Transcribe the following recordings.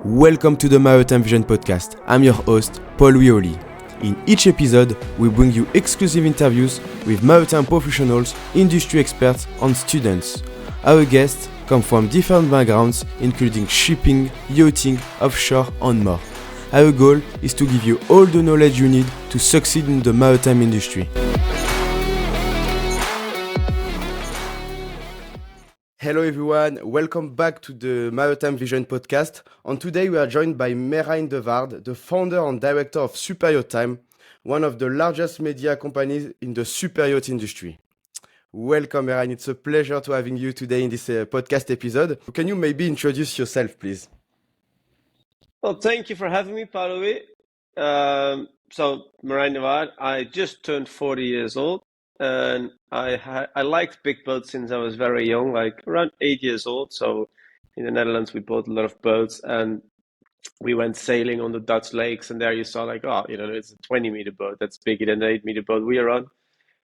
Welcome to the Maritime Vision podcast. I'm your host, Paul Wioli. In each episode, we bring you exclusive interviews with maritime professionals, industry experts, and students. Our guests come from different backgrounds, including shipping, yachting, offshore, and more. Our goal is to give you all the knowledge you need to succeed in the maritime industry. Hello everyone, welcome back to the Maritime Vision podcast. And today we are joined by Merijn de Waard, the founder and director of SuperYacht Times, one of the largest media companies in the superyacht industry. Welcome Merijn, it's a pleasure to having you today in this podcast episode. Can you maybe introduce yourself, please? Well, thank you for having me, Paulo. So, Merijn de Waard, I just turned 40 years old. And I liked big boats since I was very young, like around 8 years old. So in the Netherlands, we bought a lot of boats and we went sailing on the Dutch lakes. And there you saw like, oh, it's a 20-meter boat. That's bigger than the 8-meter boat we are on.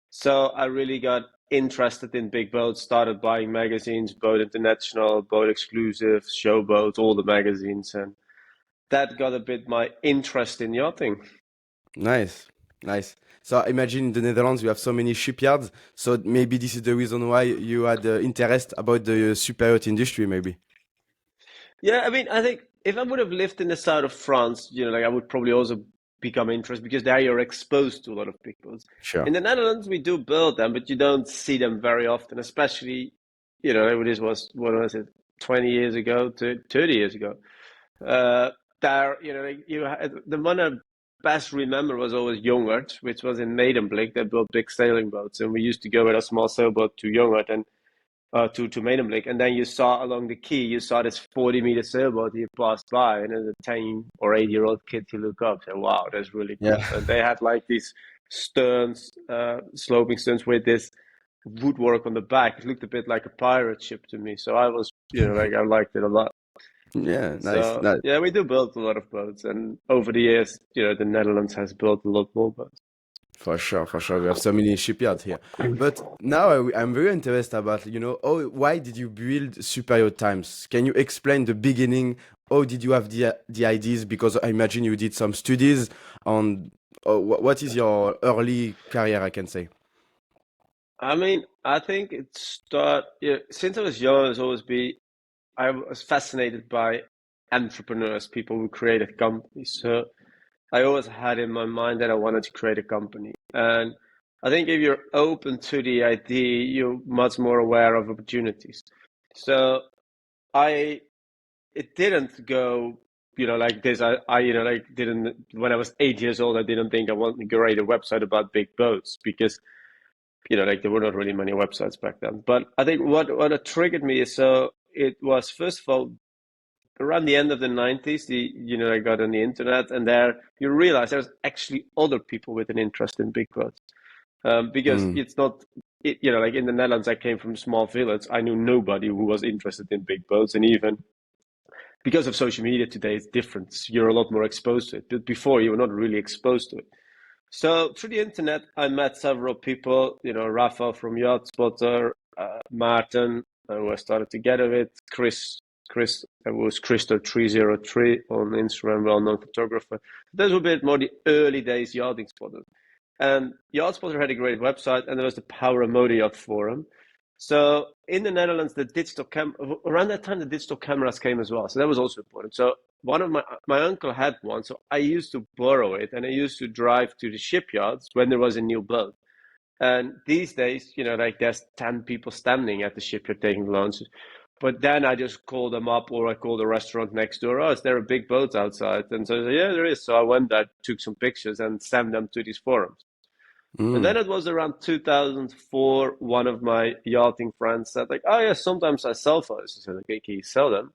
So I really got interested in big boats, started buying magazines, Boat International, Boat Exclusive, Show Boats, all the magazines. And that got a bit my interest in yachting. Nice. So I imagine in the Netherlands you have so many shipyards, so maybe this is the reason why you had interest about the superyacht industry, maybe. Yeah, I mean, I think if I would have lived in the south of France, I would probably also become interested because there you're exposed to a lot of big boats. Sure. In the Netherlands, we do build them, but you don't see them very often, especially, this was, what was it, 20 years ago to 30 years ago. The one I best remember was always Jongert, which was in Medemblik. They built big sailing boats, and we used to go with a small sailboat to Jongert and to Medemblik, and then you saw along the quay, you saw this 40-meter sailboat you passed by, and as a 10 or 8-year-old kid, you look up and say, wow, that's really cool. Yeah. And they had like these sterns, sloping sterns with this woodwork on the back. It looked a bit like a pirate ship to me, so I was, I liked it a lot. Yeah, nice. So, yeah, we do build a lot of boats, and over the years, the Netherlands has built a lot more boats. For sure. We have so many shipyards here. But now I'm very interested about, why did you build SuperYacht Times? Can you explain the beginning? How did you have the ideas? Because I imagine you did some studies on what is your early career, I can say. I mean, I think it started, since I was young, I was fascinated by entrepreneurs, people who created companies. So I always had in my mind that I wanted to create a company. And I think if you're open to the idea, you're much more aware of opportunities. So it didn't go, like this. Didn't, when I was 8 years old, I didn't think I wanted to create a website about big boats because, there were not really many websites back then. But I think what triggered me is, so it was, first of all, around the end of the 90s, I got on the internet, and there you realize there's actually other people with an interest in big boats. Because it's not, like in the Netherlands, I came from a small village. I knew nobody who was interested in big boats. And even because of social media today, it's different. You're a lot more exposed to it. But before, you were not really exposed to it. So through the internet, I met several people, Rafa from Yacht Spotter, Maarten, who I started together with, Chris, that was Christo303 on Instagram, well-known photographer. Those were a bit more the early days Yachting Spotter. And Yacht Spotter had a great website, and there was the Power of Motor Yacht forum. So in the Netherlands, around that time, the digital cameras came as well. So that was also important. So one of my uncle had one, so I used to borrow it, and I used to drive to the shipyards when there was a new boat. And these days, there's 10 people standing at the shipyard taking loans. But then I just called them up, or I called a restaurant next door. Oh, is there a big boat outside? And so I said, yeah, there is. So I went there, took some pictures, and sent them to these forums. And then it was around 2004, one of my yachting friends said, like, oh, yeah, sometimes I sell photos. I said, okay, can you sell them?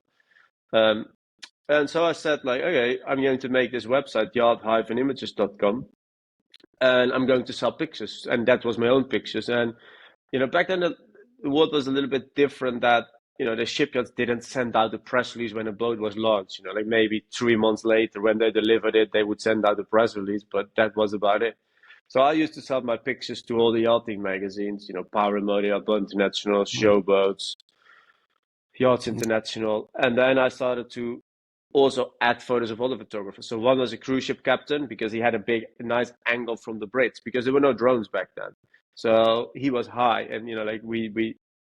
And so I said, like, okay, I'm going to make this website, yacht-images.com, and I'm going to sell pictures. And that was my own pictures. And, back then, the world was a little bit different that, the shipyards didn't send out a press release when a boat was launched. Like maybe 3 months later when they delivered it, they would send out a press release, but that was about it. So I used to sell my pictures to all the yachting magazines, Power and Motor Yacht, Boat International, Show Boats, Yachts International. And then I started to also add photos of other photographers. So one was a cruise ship captain because he had a nice angle from the bridge because there were no drones back then. So he was high, and like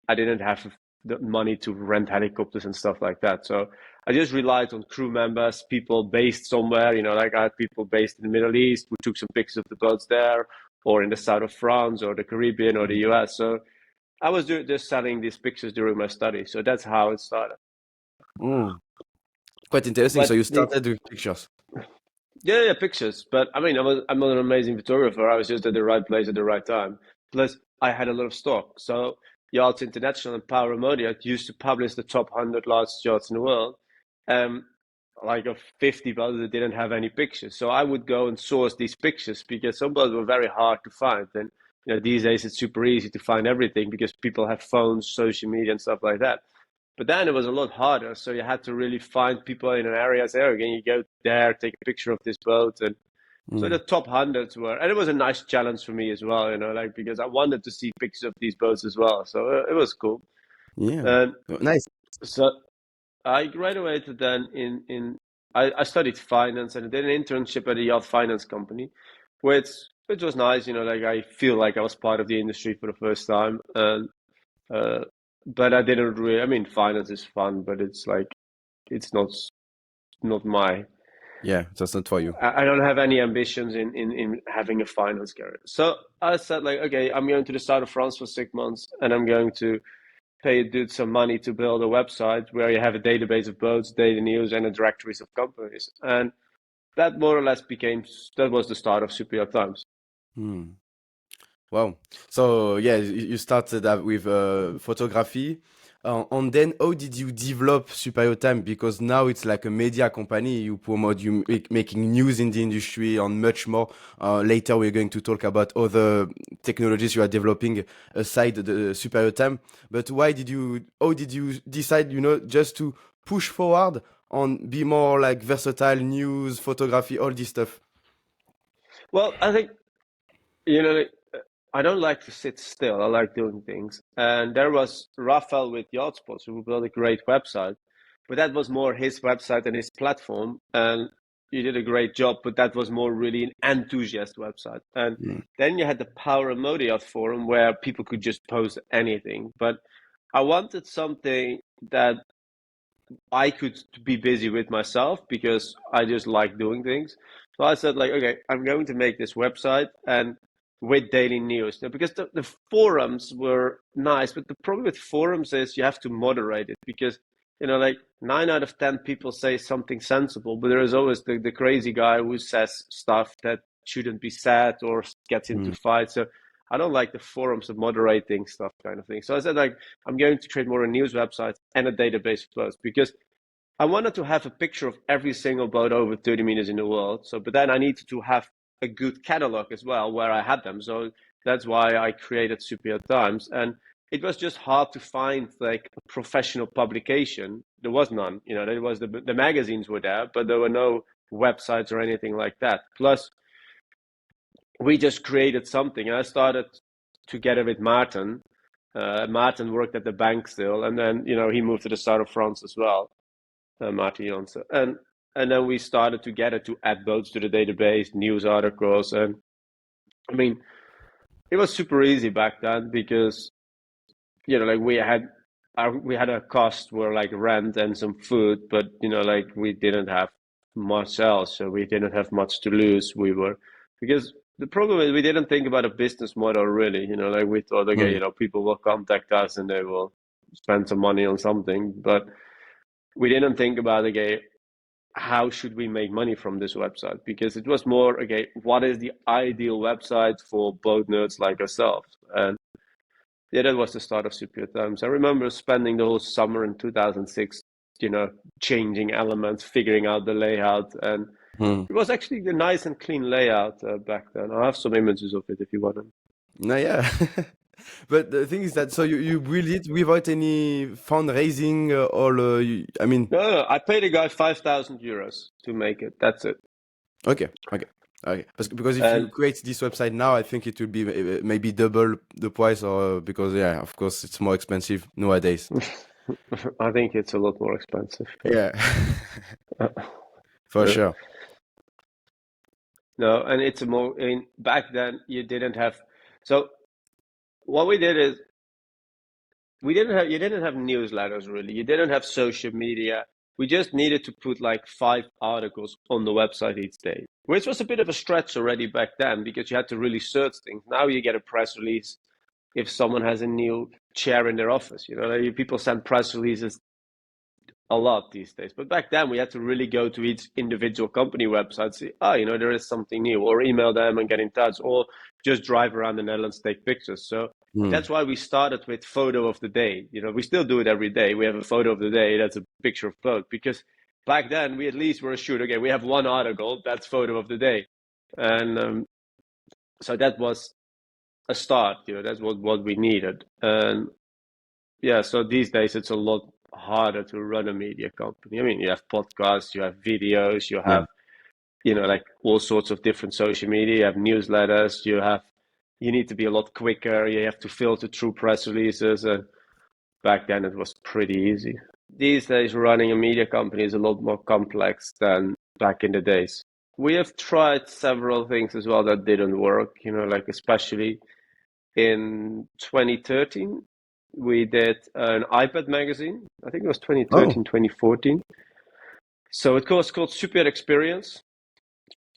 I didn't have the money to rent helicopters and stuff like that. So I just relied on crew members, people based somewhere. Like I had people based in the Middle East who took some pictures of the boats there, or in the south of France, or the Caribbean, or the US. So I was just selling these pictures during my study. So that's how it started. Quite interesting. But So you started with pictures. Yeah, pictures. But I mean, I'm not an amazing photographer. I was just at the right place at the right time. Plus, I had a lot of stock. So Yachts International and Power Modiat used to publish the top 100 largest yachts in the world. Like of 50 boats that didn't have any pictures. So I would go and source these pictures because some boats were very hard to find. And these days it's super easy to find everything because people have phones, social media, and stuff like that. But then it was a lot harder. So you had to really find people in an area, say, okay, you go there, take a picture of this boat. And so the top hundreds were, and it was a nice challenge for me as well, like, because I wanted to see pictures of these boats as well. So it was cool. Yeah. And Nice. so I graduated then I studied finance and I did an internship at a yacht finance company, which was nice, like I feel like I was part of the industry for the first time. And but I didn't really. I mean, finance is fun, but it's like it's not my. Yeah, that's not for you. I don't have any ambitions in having a finance career. So I said, like, okay, I'm going to the south of France for 6 months, and I'm going to pay a dude some money to build a website where you have a database of boats, daily news, and a directories of companies. And that more or less that was the start of Superyacht Times. Wow. So yeah, you started with photography. And then how did you develop Superyacht Times? Because now it's like a media company. You promote, making news in the industry and much more. Later we're going to talk about other technologies you are developing aside the Superyacht Times. But how did you decide, just to push forward and be more like versatile, news, photography, all this stuff? Well, I think, I don't like to sit still. I like doing things. And there was Raphael with Yachtsports who built a great website, but that was more his website and his platform. And he did a great job, but that was more really an enthusiast website. And then you had the Power and Modiat forum where people could just post anything. But I wanted something that I could be busy with myself because I just like doing things. So I said, like, okay, I'm going to make this website and with daily news. Now, because the forums were nice, but the problem with forums is you have to moderate it because, like 9 out of 10 people say something sensible, but there is always the crazy guy who says stuff that shouldn't be said or gets into fights. So I don't like the forums of moderating stuff kind of thing. So I said, like, I'm going to create more a news website and a database of boats because I wanted to have a picture of every single boat over 30 meters in the world. So, but then I needed to have a good catalog as well where I had them. So that's why I created Superyacht Times. And it was just hard to find like a professional publication. There was none, there was the magazines were there, but there were no websites or anything like that. Plus, we just created something. And I started together with Martin. Martin worked at the bank still, and then he moved to the south of France as well. Martin Janssen. And then we started together to add boats to the database, news articles, and I mean, it was super easy back then because like we had a cost were like rent and some food, but like we didn't have much else, so we didn't have much to lose. Because the problem is we didn't think about a business model really. Like we thought, okay, people will contact us and they will spend some money on something, but we didn't think about, okay, how should we make money from this website? Because it was more, okay, what is the ideal website for boat nerds like ourselves? And yeah, that was the start of Superyacht Times. I remember spending the whole summer in 2006, changing elements, figuring out the layout. And it was actually a nice and clean layout back then. I have some images of it if you want them. No, yeah. But the thing is that so you build it without any fundraising I mean. No, I paid a guy 5,000 euros to make it. That's it. Okay. Because if you create this website now, I think it will be maybe double the price, or because of course it's more expensive nowadays. I think it's a lot more expensive. Yeah. For Yeah. sure. No, and it's more back then you didn't have. So what we did is you didn't have newsletters really. You didn't have social media. We just needed to put like 5 articles on the website each day, which was a bit of a stretch already back then because you had to really search things. Now you get a press release if someone has a new chair in their office. People send press releases a lot these days. But back then, we had to really go to each individual company website, see, there is something new, or email them and get in touch, or just drive around the Netherlands, take pictures. So that's why we started with photo of the day. We still do it every day. We have a photo of the day. That's a picture of boat, because back then we at least were assured, okay, we have one article, that's photo of the day. And so that was a start, that's what we needed. And yeah, so these days it's a lot harder to run a media company. I mean, you have podcasts, you have videos, you Yeah. have, like all sorts of different social media, you have newsletters, you need to be a lot quicker, you have to filter through press releases. And back then it was pretty easy. These days, running a media company is a lot more complex than back in the days. We have tried several things as well that didn't work, like especially in 2013, we did an iPad magazine. I think it was Oh, 2013, 2014. So it was called Superyacht Experience.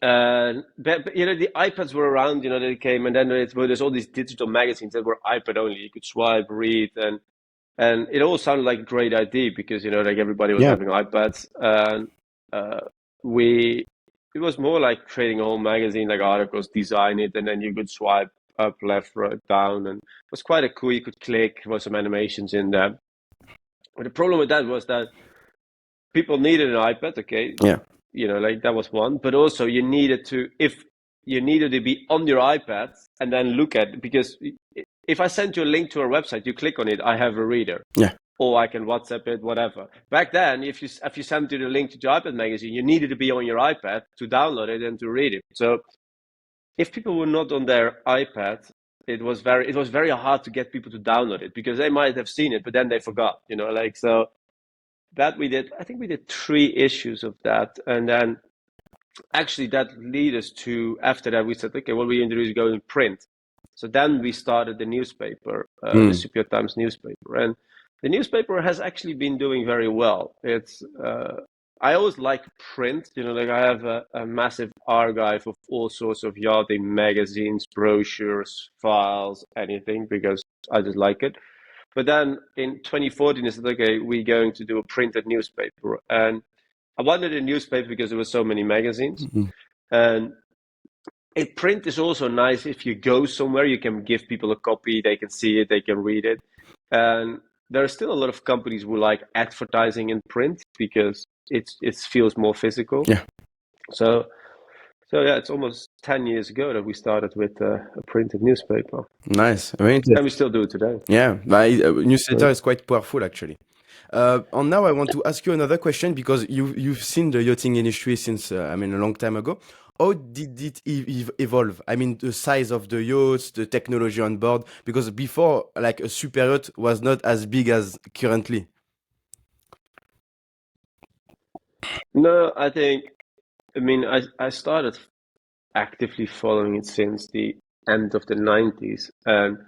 But the iPads were around, they came, and then there's all these digital magazines that were iPad only. You could swipe, read, and it all sounded like a great idea because, like everybody was yeah. having iPads. And uh, it was more like creating a whole magazine, like articles, design it, and then you could swipe up, left, right, down. And it was quite a cool. You could click, there was some animations in there. But the problem with that was that people needed an iPad, okay? Yeah. Like that was one. But also if you needed to be on your iPad and then look at it, because if I send you a link to our website, you click on it, I have a reader. Yeah. Or I can WhatsApp it, whatever. Back then, if you sent you the link to the iPad magazine, you needed to be on your iPad to download it and to read it. So if people were not on their iPad, it was very hard to get people to download it because they might have seen it, but then they forgot. So that we did. I think we did 3 issues of that, and then actually that led us to, after that we said, okay, what we introduced going print. So then we started the newspaper, the SuperYacht Times newspaper, and the newspaper has actually been doing very well. It's I always like print, like I have a massive archive of all sorts of yachting magazines, brochures, files, anything, because I just like it. But then in 2014, I said, okay, we're going to do a printed newspaper. And I wanted a newspaper because there were so many magazines. And print is also nice. If you go somewhere, you can give people a copy, they can see it, they can read it. And there are still a lot of companies who like advertising in print because it feels more physical. Yeah. So yeah, it's almost 10 years ago that we started with a printed newspaper. Nice. Very And interesting. we still do it today. Yeah, newsletter is quite powerful actually. And now I want to ask you another question because you've seen the yachting industry since a long time ago. How did it evolve? I mean, the size of the yachts, the technology on board, because before, like a super yacht was not as big as currently. No, I started actively following it since the end of the 90s. And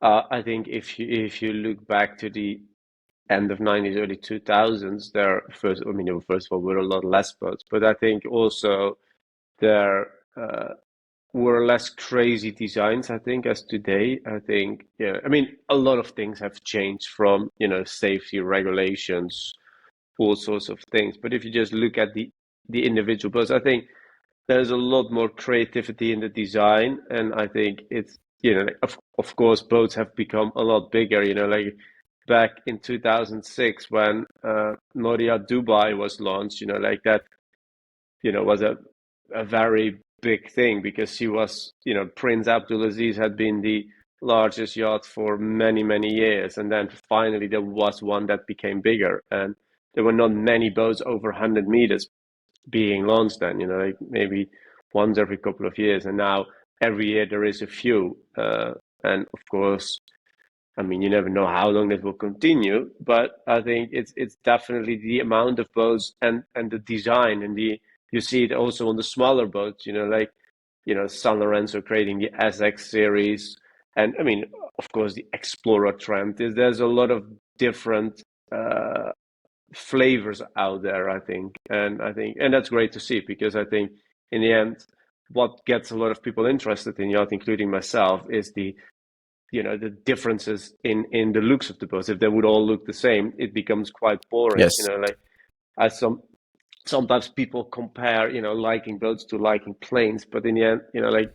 I think if you look back to the end of 90s, early 2000s, first of all, were a lot less boats, but I think also there were less crazy designs, I think, as today. I think, yeah, a lot of things have changed from, safety regulations, all sorts of things. But if you just look at the individual boats, I think there's a lot more creativity in the design, and I think it's, like, of course boats have become a lot bigger, like back in 2006 when Moria Dubai was launched, like that, was a very big thing because she was, Prince Abdulaziz had been the largest yacht for many, many years, and then finally there was one that became bigger, and there were not many boats over 100 meters being launched then, like maybe once every couple of years, and now every year there is a few. And of course, I mean, you never know how long that will continue, but I think it's definitely the amount of boats and the design and you see it also on the smaller boats, like San Lorenzo creating the SX series, and I mean, of course, the Explorer trend is there's a lot of different flavors out there, I think, and that's great to see because I think in the end, what gets a lot of people interested in yacht, including myself, is the differences in the looks of the boats. If they would all look the same, it becomes quite boring. Yes. Like as sometimes people compare, liking boats to liking planes, but in the end, like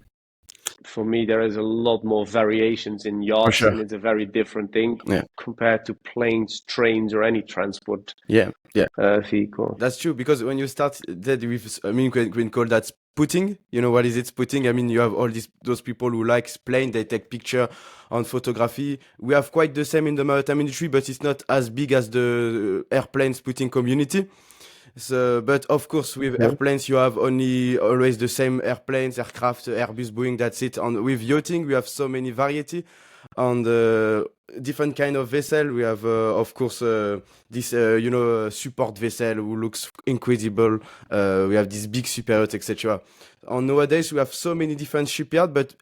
for me, there is a lot more variations in For yachts, sure. and it's a very different thing Yeah. compared to planes, trains, or any transport Yeah. Yeah. vehicle. That's true because when you start that with, I mean, we can call that spotting. You know what is it spotting? I mean, you have all those people who like plane. They take picture on photography. We have quite the same in the maritime industry, but it's not as big as the airplane spotting community. So, but of course, with Mhm. airplanes, you have only always the same airplanes, aircraft, Airbus, Boeing. That's it. And with yachting, we have so many variety and different kind of vessel. We have, of course, this support vessel who looks incredible. We have this big super yacht, etc. And nowadays we have so many different shipyards. But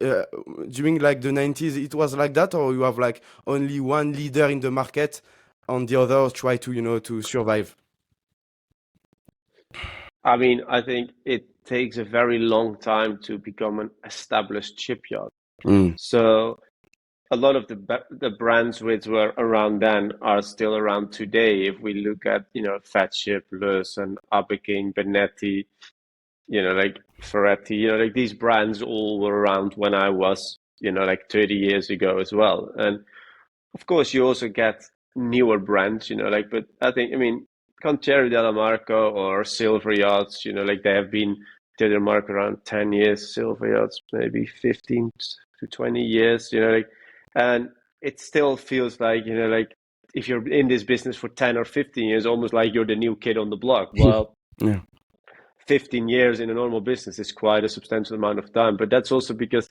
during like the 90s, it was like that, or you have like only one leader in the market, and the others try to to survive. I mean, I think it takes a very long time to become an established shipyard. Mm. So a lot of the brands which were around then are still around today. If we look at, Fat Ship, Lewis, and Aberking, Benetti, like Ferretti, like these brands all were around when I was, like 30 years ago as well. And of course, you also get newer brands, but I think, I mean, Contieri della Marco or Silver Yachts, like they have been to their market around 10 years, Silver Yachts, maybe 15 to 20 years, like, and it still feels like, like if you're in this business for 10 or 15 years, almost like you're the new kid on the block. Well, Yeah. 15 years in a normal business is quite a substantial amount of time, but that's also because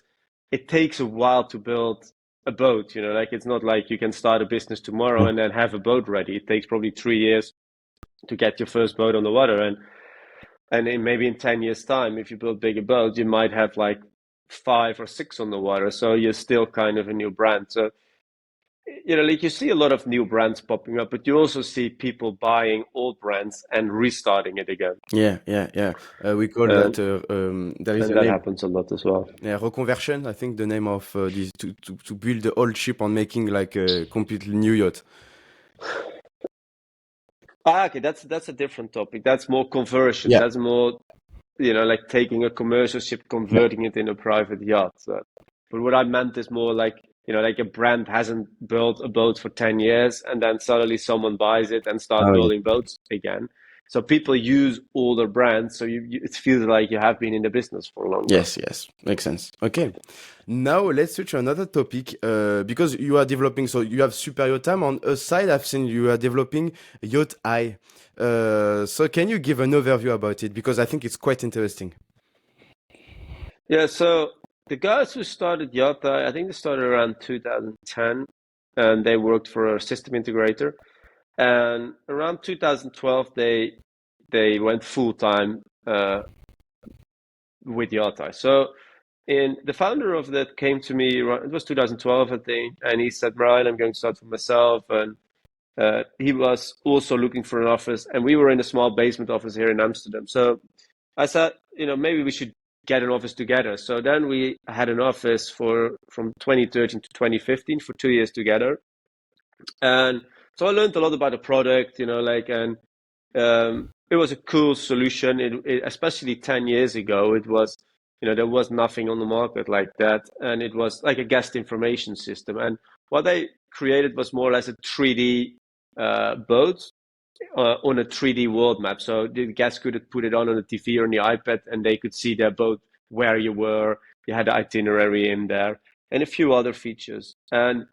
it takes a while to build a boat, like it's not like you can start a business tomorrow Mm. and then have a boat ready. It takes probably 3 years to get your first boat on the water. And maybe in 10 years time, if you build bigger boats, you might have like 5 or 6 on the water. So you're still kind of a new brand. So like you see a lot of new brands popping up, but you also see people buying old brands and restarting it again. Yeah, yeah, yeah. We call And that there is and a that name. happens a lot as well. Yeah, reconversion. I think the name of this to build the old ship and making like a completely new yacht. Okay, that's a different topic. That's more conversion. Yeah. That's more, like taking a commercial ship, Yeah. converting it in a private yacht. So, but what I meant is more like, like a brand hasn't built a boat for 10 years and then suddenly someone buys it and start Oh yeah. building boats again. So people use older brands, so it feels like you have been in the business for longer. Yes, yes, makes sense. Okay, now let's switch to another topic because you are developing. So you have Super Yacht Time on a side. I've seen you are developing Yacht Eye. So can you give an overview about it because I think it's quite interesting. Yeah, so the guys who started Yachteye, I think they started around 2010, and they worked for a system integrator. And around 2012, they went full time with Yachteye. So in the founder of that came to me. It was 2012, I think, and he said, "Merijn, I'm going to start for myself." And he was also looking for an office, and we were in a small basement office here in Amsterdam. So I said, maybe we should get an office together. So then we had an office from 2013 to 2015 for 2 years together. And so I learned a lot about the product, and it was a cool solution. Especially 10 years ago, it was, there was nothing on the market like that. And it was like a guest information system. And what they created was more or less a 3D boat on a 3D world map. So the guests could put it on the TV or on the iPad, and they could see their boat, where you were. You had the itinerary in there, and a few other features. And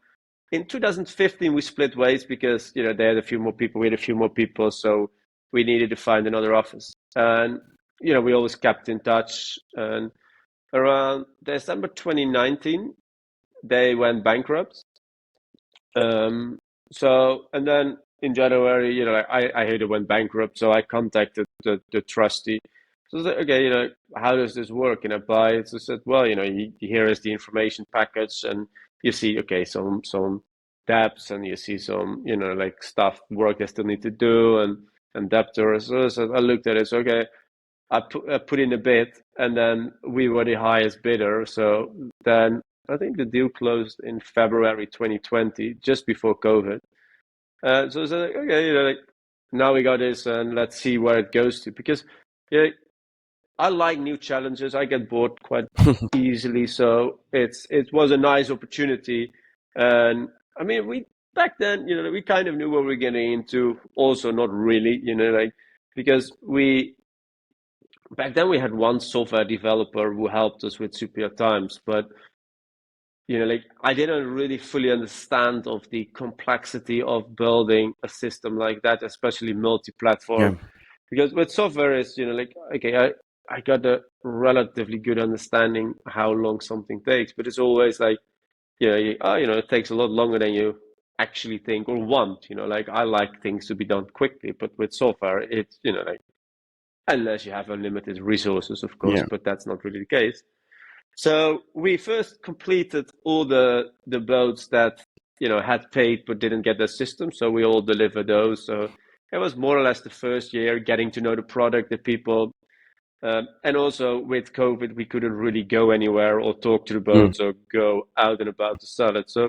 in 2015, we split ways because they had a few more people, we had a few more people, so we needed to find another office. And we always kept in touch. And around December 2019, they went bankrupt, So, and then in January, I heard it went bankrupt, so I contacted the trustee. So I was like, okay, how does this work? And I buy it. So I said, well, here is the information package, and you see, okay, some debts, and you see some, like stuff, work they still need to do, and debtors. So I looked at it. So okay, I put in a bid, and then we were the highest bidder. So then I think the deal closed in February 2020, just before COVID. So it's like, okay, like now we got this, and let's see where it goes to. Because yeah, I like new challenges. I get bored quite easily, so it was a nice opportunity. And I mean, we back then, we kind of knew what we were getting into. Also, not really, like because back then we had one software developer who helped us with SuperYacht Times, but like I didn't really fully understand of the complexity of building a system like that, especially multi-platform. Yeah. Because with software is, like, okay, I got a relatively good understanding how long something takes, but it's always like, it takes a lot longer than you actually think or want. Like I like things to be done quickly, but with software, it's, like unless you have unlimited resources, of course, Yeah. but that's not really the case. So we first completed all the boats that had paid but didn't get the system. So we all delivered those. So it was more or less the first year getting to know the product, the people, and also with COVID, we couldn't really go anywhere or talk to the boats or go out and about to sell it. So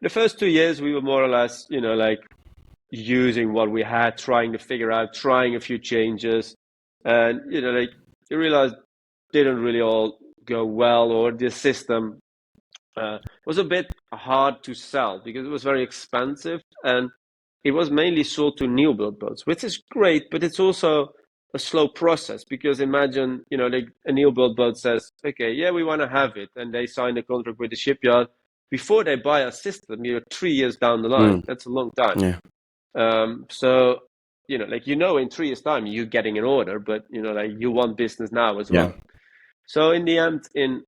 the first 2 years, we were more or less, like using what we had, trying to figure out, trying a few changes, and like you realize didn't really all go well, or the system was a bit hard to sell because it was very expensive, and it was mainly sold to new build boats, which is great, but it's also a slow process because imagine, like a new build boat says, okay, yeah, we want to have it, and they sign a contract with the shipyard before they buy a system. 3 years down the line. That's a long time. Yeah. So, like, in 3 years' time, you're getting an order, but, like you want business now as well. So in the end, in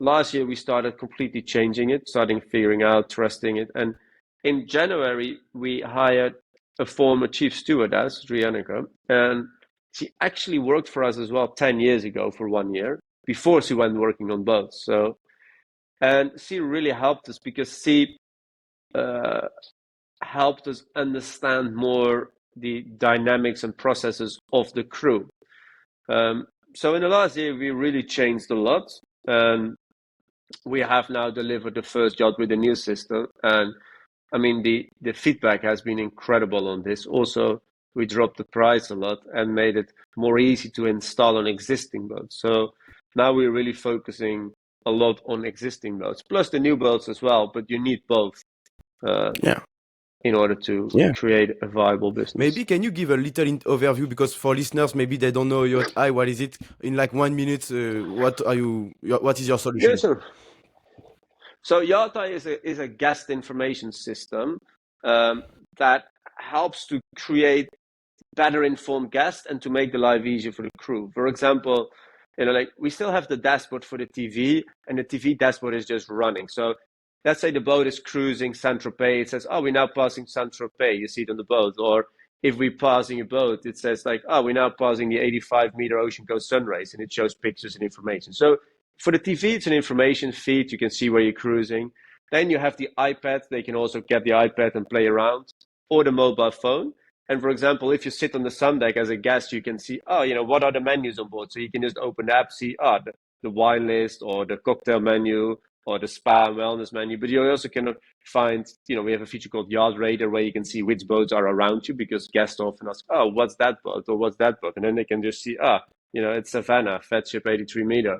last year, we started completely changing it, starting figuring out, trusting it. And in January, we hired a former chief stewardess, Drianica, and she actually worked for us as well 10 years ago for 1 year before she went working on boats. So, and she really helped us because she helped us understand more the dynamics and processes of the crew. So in the last year, we really changed a lot, and we have now delivered the first yacht with the new system. And I mean, the feedback has been incredible on this. Also, we dropped the price a lot and made it more easy to install on existing boats. So now we're really focusing a lot on existing boats, plus the new boats as well. But you need both. In order to create a viable business. Maybe can you give a little overview, because for listeners maybe they don't know Yachteye, what is it? In like 1 minute, what is your solution? Yeah, sure. So Yachteye is a guest information system that helps to create better informed guests and to make the life easier for the crew. For example, like we still have the dashboard for the TV, and the TV dashboard is just running. So let's say the boat is cruising Saint-Tropez. It says, oh, we're now passing Saint-Tropez. You see it on the boat. Or if we're passing a boat, it says like, oh, we're now passing the 85-meter Ocean Coast Sunrays, and it shows pictures and information. So for the TV, it's an information feed. You can see where you're cruising. Then you have the iPad. They can also get the iPad and play around, or the mobile phone. And for example, if you sit on the sun deck as a guest, you can see, oh, what are the menus on board? So you can just open the app, see, the wine list, or the cocktail menu, or the spa and wellness menu. But you also can find, we have a feature called Yacht Radar where you can see which boats are around you, because guests often ask, oh, what's that boat, or what's that boat? And then they can just see, it's Savannah, Fed Ship 83 meter.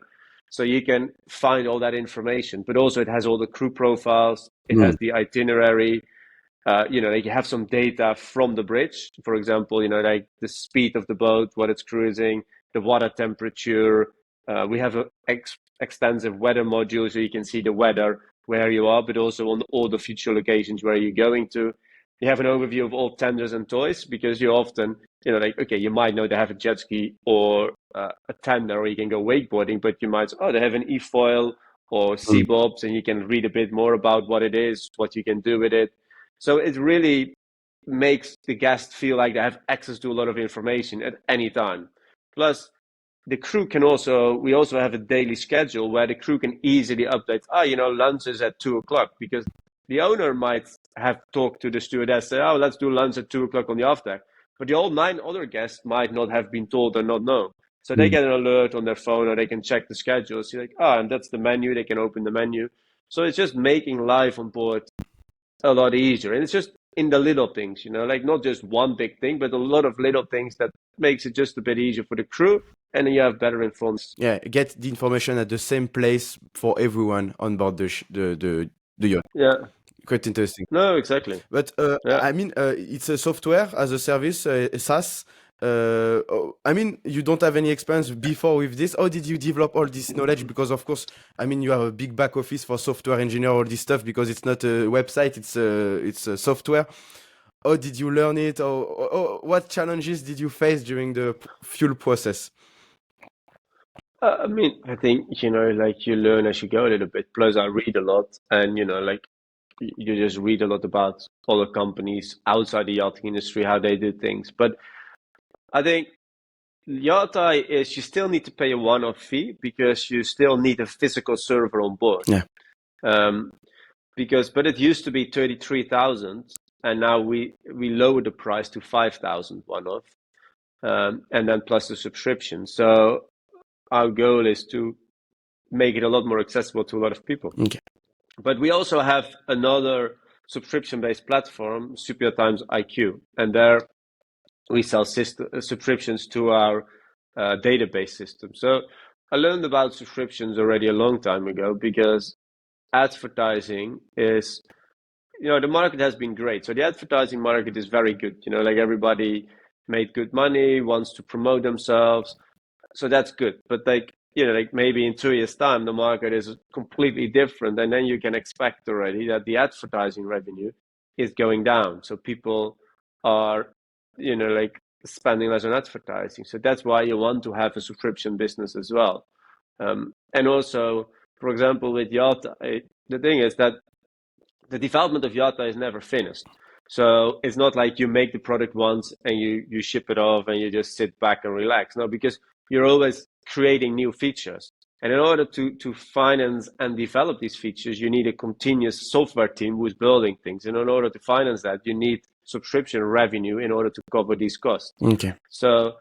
So you can find all that information, but also it has all the crew profiles. It has the itinerary. Like you have some data from the bridge, for example, like the speed of the boat, what it's cruising, the water temperature. We have an extensive weather module, so you can see the weather where you are, but also on all the future locations where you're going to. You have an overview of all tenders and toys, because you often, like, okay, you might know they have a jet ski or a tender, or you can go wakeboarding, but you might say, oh, they have an e-foil or CBOBs, and you can read a bit more about what it is, what you can do with it. So it really makes the guest feel like they have access to a lot of information at any time. Plus, the crew can we also have a daily schedule where the crew can easily update, lunch is at 2 o'clock, because the owner might have talked to the stewardess, say, oh, let's do lunch at 2 o'clock on the off deck. But the all 9 other guests might not have been told or not know. So they get an alert on their phone, or they can check the schedule. So like, and that's the menu. They can open the menu. So it's just making life on board a lot easier. And it's just in the little things, like not just one big thing, but a lot of little things that makes it just a bit easier for the crew. And then you have better informed. Yeah, get the information at the same place for everyone on board the yacht. Yeah. Quite interesting. No, exactly. But I mean, it's a software as a service, SaaS. I mean, you don't have any experience before with this. How did you develop all this knowledge? Because of course, I mean, you have a big back office for software engineer, all this stuff, because it's not a website, it's a software. How did you learn it? Or what challenges did you face during the fuel process? I mean, I think, like you learn as you go a little bit. Plus, I read a lot, and, like you just read a lot about other companies outside the yachting industry, how they do things. But I think Yachteye is you still need to pay a one-off fee because you still need a physical server on board. Yeah. But it used to be 33,000, and now we lowered the price to 5,000 one-off, and then plus the subscription. So our goal is to make it a lot more accessible to a lot of people. Okay. But we also have another subscription-based platform, SuperYacht Times IQ, and there we sell subscriptions to our database system. So I learned about subscriptions already a long time ago, because advertising is, the market has been great. So the advertising market is very good. Like everybody made good money, wants to promote themselves. So that's good. But like maybe in 2 years' time, the market is completely different. And then you can expect already that the advertising revenue is going down. So people are, spending less on advertising. So that's why you want to have a subscription business as well. And also, for example, with Yachteye, the thing is that the development of Yachteye is never finished. So it's not like you make the product once and you ship it off and you just sit back and relax. No, because you're always creating new features. And in order to finance and develop these features, you need a continuous software team who's building things. And in order to finance that, you need subscription revenue in order to cover these costs. Okay. So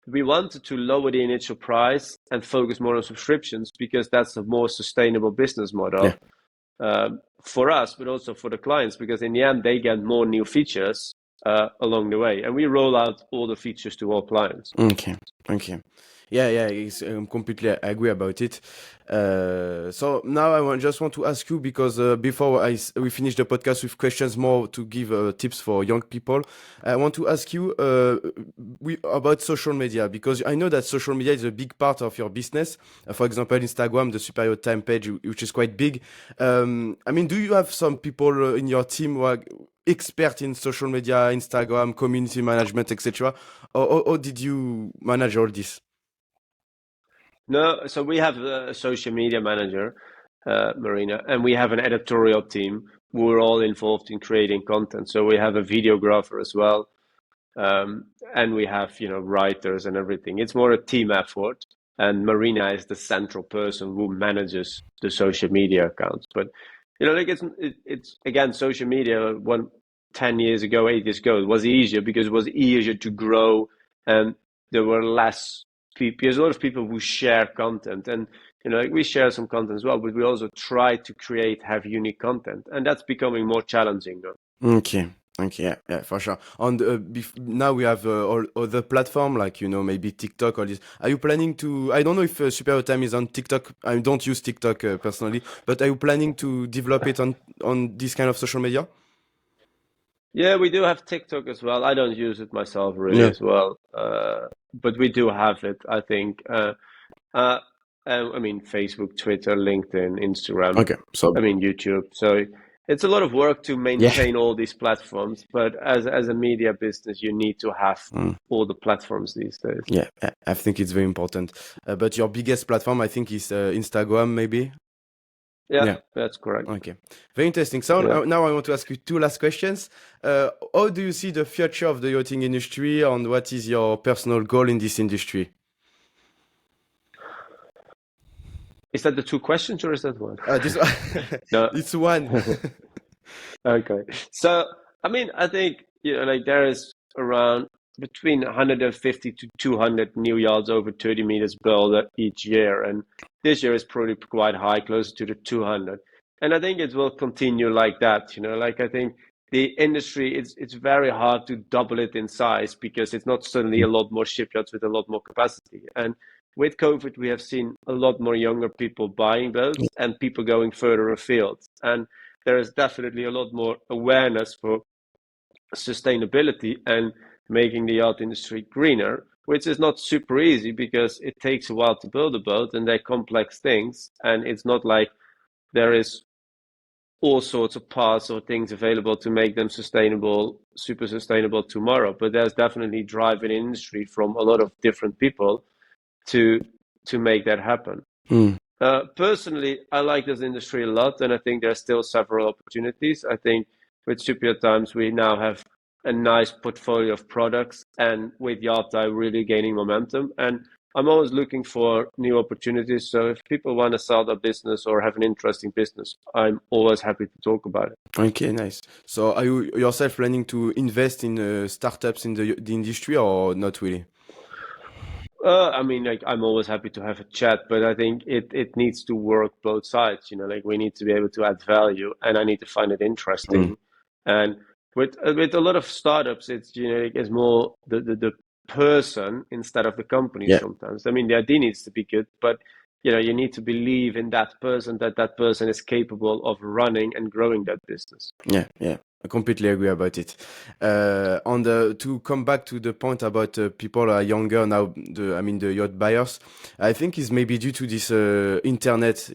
we wanted to lower the initial price and focus more on subscriptions, because that's a more sustainable business model for us, but also for the clients, because in the end, they get more new features along the way. And we roll out all the features to all clients. Okay. Yeah, I completely agree about it. So now I just want to ask you, because before we finish the podcast with questions more to give tips for young people, I want to ask you about social media, because I know that social media is a big part of your business. For example, Instagram, the SuperYacht Time page, which is quite big. I mean, do you have some people in your team who are expert in social media, Instagram, community management, etc.? Or did you manage all this? No, so we have a social media manager, Marina, and we have an editorial team who are all involved in creating content. So we have a videographer as well, and we have writers and everything. It's more a team effort, and Marina is the central person who manages the social media accounts. But it's again, social media 10 years ago, 8 years ago, it was easier because it was easier to grow, and there were less. There's a lot of people who share content, and we share some content as well, but we also try to have unique content, and that's becoming more challenging now. Okay, yeah, for sure. Now we have all other platform, like maybe TikTok or this. Are you planning to? I don't know if SuperYacht Time is on TikTok. I don't use TikTok personally, but are you planning to develop it on this kind of social media? Yeah, we do have TikTok as well. I don't use it myself really as well, but we do have it. I think. I mean, Facebook, Twitter, LinkedIn, Instagram. Okay, so I mean, YouTube. So it's a lot of work to maintain all these platforms. But as a media business, you need to have all the platforms these days. Yeah, I think it's very important. But your biggest platform, I think, is Instagram, maybe. Yeah, Yeah. that's correct. Okay. Very interesting. So Yeah. now I want to ask you two last questions. How do you see the future of the yachting industry, and what is your personal goal in this industry? Is that the two questions or is that one? This No. it's one. Okay. So, I mean, I think, like there is around between 150 to 200 new yards over 30 meters built each year. And this year is probably quite high, closer to the 200. And I think it will continue like that. Like I think the industry, it's very hard to double it in size because it's not suddenly a lot more shipyards with a lot more capacity. And with COVID, we have seen a lot more younger people buying boats and people going further afield. And there is definitely a lot more awareness for sustainability and making the yacht industry greener, which is not super easy because it takes a while to build a boat and they're complex things. And it's not like there is all sorts of parts or things available to make them sustainable, super sustainable tomorrow. But there's definitely drive in industry from a lot of different people to make that happen. Mm. Personally, I like this industry a lot, and I think there's still several opportunities. I think with SuperYacht Times, we now have a nice portfolio of products, and with Yachteye really gaining momentum. And I'm always looking for new opportunities. So if people want to start a business or have an interesting business, I'm always happy to talk about it. Okay, nice. So are you yourself planning to invest in startups in the industry, or not really? I mean, like I'm always happy to have a chat, but I think it needs to work both sides. Like we need to be able to add value, and I need to find it Mm. interesting. And with a lot of startups, it's more the person instead of the company. Yeah. Sometimes, I mean, the idea needs to be good, but you need to believe in that person that that person is capable of running and growing that business. Yeah, yeah, I completely agree about it. On the to come back to the point about people are younger now, I mean the yacht buyers, I think is maybe due to this internet.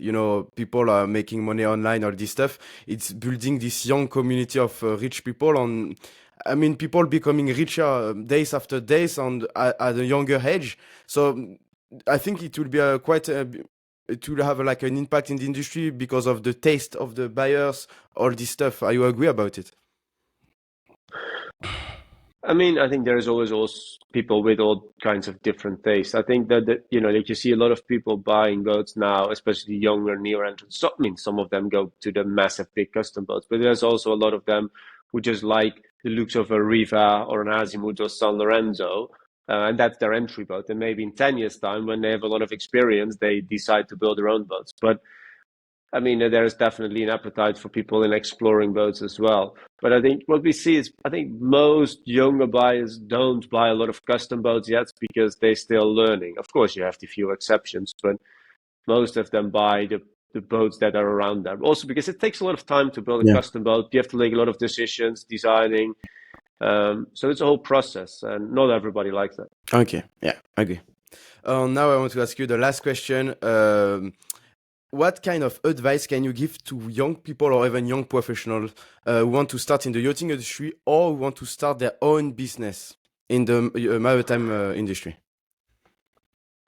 People are making money online, all this stuff. It's building this young community of rich people. On, I mean, people becoming richer days after days and at a younger age. So I think it will be quite. It will have like an impact in the industry because of the taste of the buyers, all this stuff. Are you agree about it? I mean, I think there's always also people with all kinds of different tastes. I think that like you see a lot of people buying boats now, especially younger, newer entrants. So, I mean, some of them go to the massive, big custom boats, but there's also a lot of them who just like the looks of a Riva or an Azimut or San Lorenzo, and that's their entry boat. And maybe in 10 years' time, when they have a lot of experience, they decide to build their own boats. But I mean, there is definitely an appetite for people in exploring boats as well. But I think what we see is, I think most younger buyers don't buy a lot of custom boats yet because they're still learning. Of course, you have the few exceptions, but most of them buy the boats that are around them. Also, because it takes a lot of time to build a Yeah. custom boat. You have to make a lot of decisions, designing. So it's a whole process, and not everybody likes that. Okay. Yeah. Okay. Now I want to ask you the last question. What kind of advice can you give to young people or even young professionals who want to start in the yachting industry or who want to start their own business in the maritime industry?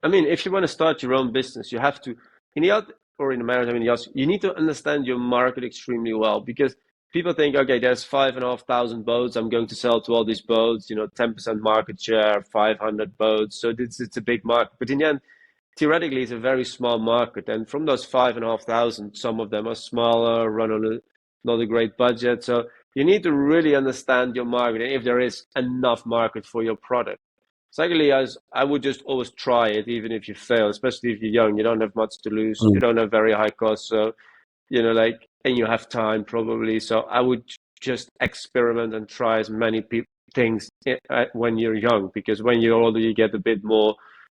I mean, if you want to start your own business, you have to, in the yacht or in the maritime in the yachts, you need to understand your market extremely well because people think, okay, there's 5,500 boats. I'm going to sell to all these boats, 10% market share, 500 boats. So it's a big market. But in the end, theoretically, it's a very small market. And from those 5,500, some of them are smaller, run on not a great budget. So you need to really understand your market and if there is enough market for your product. Secondly, as I would just always try it, even if you fail, especially if you're young, you don't have much to lose, you Mm. don't have very high costs, so and you have time probably. So I would just experiment and try as many things when you're young, because when you're older, you get a bit more,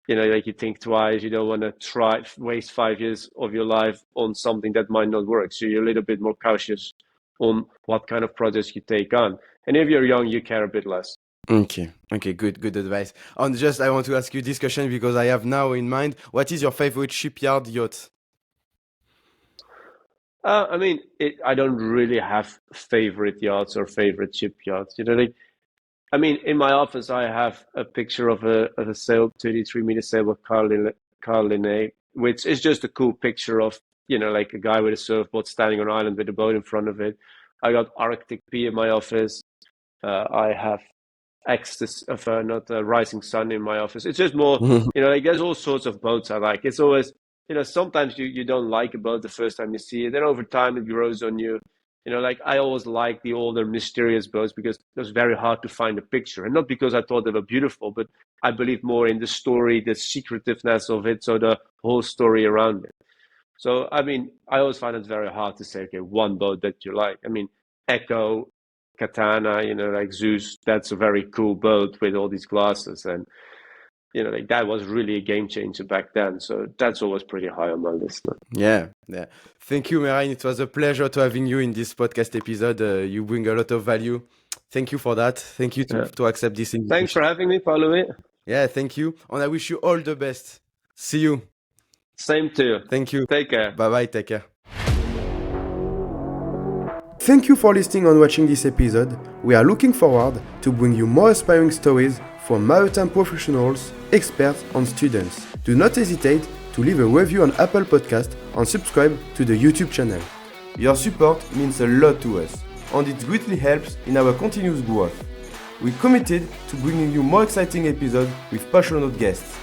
like you think twice. You don't want to waste 5 years of your life on something that might not work. So you're a little bit more cautious on what kind of projects you take on. And if you're young, you care a bit less. Okay. Okay. Good advice. And just I want to ask you this question because I have now in mind. What is your favorite shipyard yacht? I mean, I don't really have favorite yachts or favorite shipyards. I mean, in my office, I have a picture of a sail, 33-meter sailboat, Carl Linné, which is just a cool picture of like a guy with a surfboard standing on an island with a boat in front of it. I got Arctic P in my office. I have not Rising Sun in my office. It's just more, like there's all sorts of boats I like. It's always, sometimes you don't like a boat the first time you see it. Then over time it grows on you. Like I always like the older mysterious boats because it was very hard to find a picture. And not because I thought they were beautiful, but I believe more in the story, the secretiveness of it. So the whole story around it. So, I mean, I always find it very hard to say, okay, one boat that you like. I mean, Echo, Katana, like Zeus, that's a very cool boat with all these glasses. And, like that was really a game changer back then. So that's always pretty high on my list. Yeah. Thank you, Merijn. It was a pleasure to having you in this podcast episode. You bring a lot of value. Thank you for that. Thank you to accept this invitation. Thanks for having me, Paulo. Yeah, thank you. And I wish you all the best. See you. Same to you. Thank you. Take care. Bye-bye. Take care. Thank you for listening and watching this episode. We are looking forward to bring you more inspiring stories from maritime professionals, experts, and students. Do not hesitate to leave a review on Apple Podcast and subscribe to the YouTube channel. Your support means a lot to us, and it greatly helps in our continuous growth. We're committed to bringing you more exciting episodes with passionate guests.